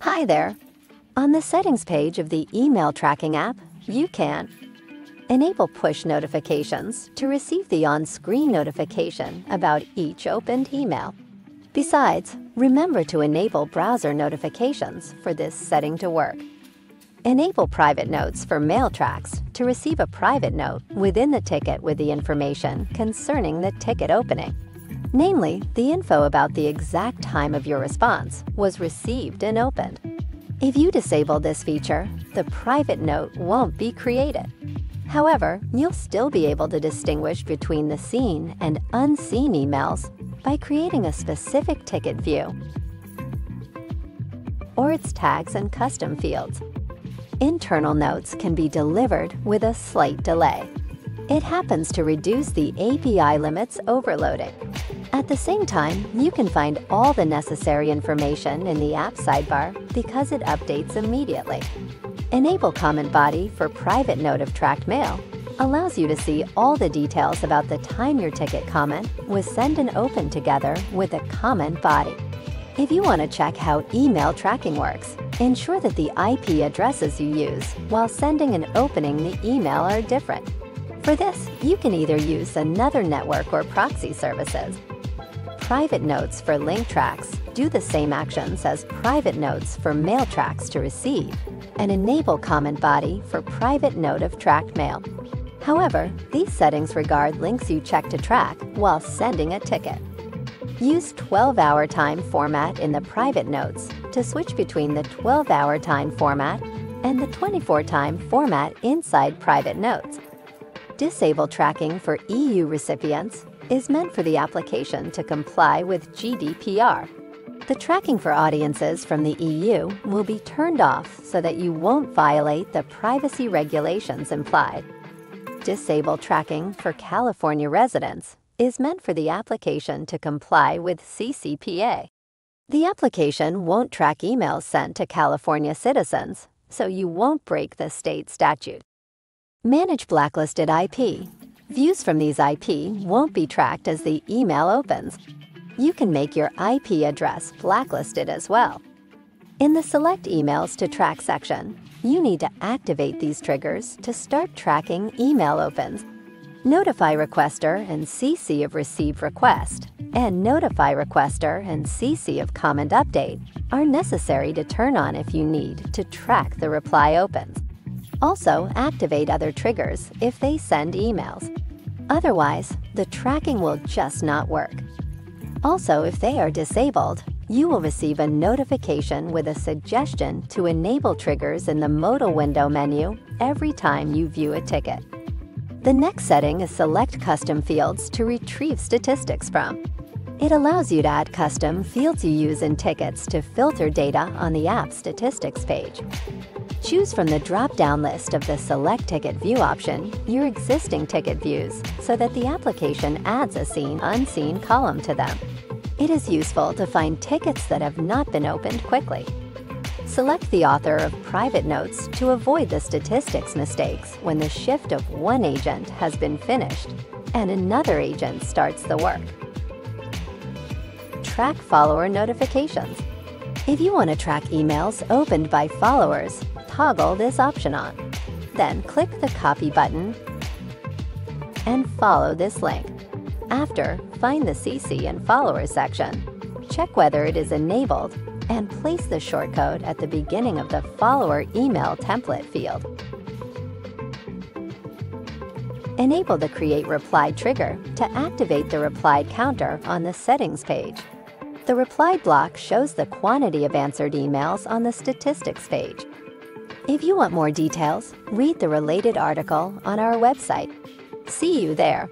Hi there! On the settings page of the email tracking app, you can enable push notifications to receive the on-screen notification about each opened email. Besides, remember to enable browser notifications for this setting to work. Enable private notes for mail tracks to receive a private note within the ticket with the information concerning the ticket opening. Namely, the info about the exact time of your response was received and opened. If you disable this feature, the private note won't be created. However, you'll still be able to distinguish between the seen and unseen emails by creating a specific ticket view or its tags and custom fields. Internal notes can be delivered with a slight delay. It happens to reduce the API limits overloading. At the same time, you can find all the necessary information in the app sidebar because it updates immediately. Enable Comment Body for private note of tracked mail allows you to see all the details about the time your ticket comment was sent and opened together with a comment body. If you want to check how email tracking works, ensure that the IP addresses you use while sending and opening the email are different. For this, you can either use another network or proxy services. Private notes for link tracks do the same actions as private notes for mail tracks to receive, and enable comment body for private note of tracked mail. However, these settings regard links you check to track while sending a ticket. Use 12-hour time format in the private notes to switch between the 12-hour time format and the 24-time format inside private notes. Disable tracking for EU recipients is meant for the application to comply with GDPR. The tracking for audiences from the EU will be turned off so that you won't violate the privacy regulations implied. Disable tracking for California residents is meant for the application to comply with CCPA. The application won't track emails sent to California citizens, so you won't break the state statute. Manage blacklisted IP. Views from these IP won't be tracked as the email opens. You can make your IP address blacklisted as well. In the Select Emails to Track section, you need to activate these triggers to start tracking email opens. Notify Requester and CC of Received Request and Notify Requester and CC of Comment Update are necessary to turn on if you need to track the reply opens. Also, activate other triggers if they send emails. Otherwise, the tracking will just not work. Also, if they are disabled, you will receive a notification with a suggestion to enable triggers in the modal window menu every time you view a ticket. The next setting is select custom fields to retrieve statistics from. It allows you to add custom fields you use in tickets to filter data on the app statistics page. Choose from the drop-down list of the Select Ticket View option your existing ticket views so that the application adds a Seen/Unseen column to them. It is useful to find tickets that have not been opened quickly. Select the author of private notes to avoid the statistics mistakes when the shift of one agent has been finished and another agent starts the work. Track follower notifications. If you want to track emails opened by followers, toggle this option on. Then click the Copy button and follow this link. After, find the CC and Followers section. Check whether it is enabled and place the shortcode at the beginning of the follower email template field. Enable the Create Reply trigger to activate the replied counter on the settings page. The replied block shows the quantity of answered emails on the statistics page. If you want more details, read the related article on our website. See you there!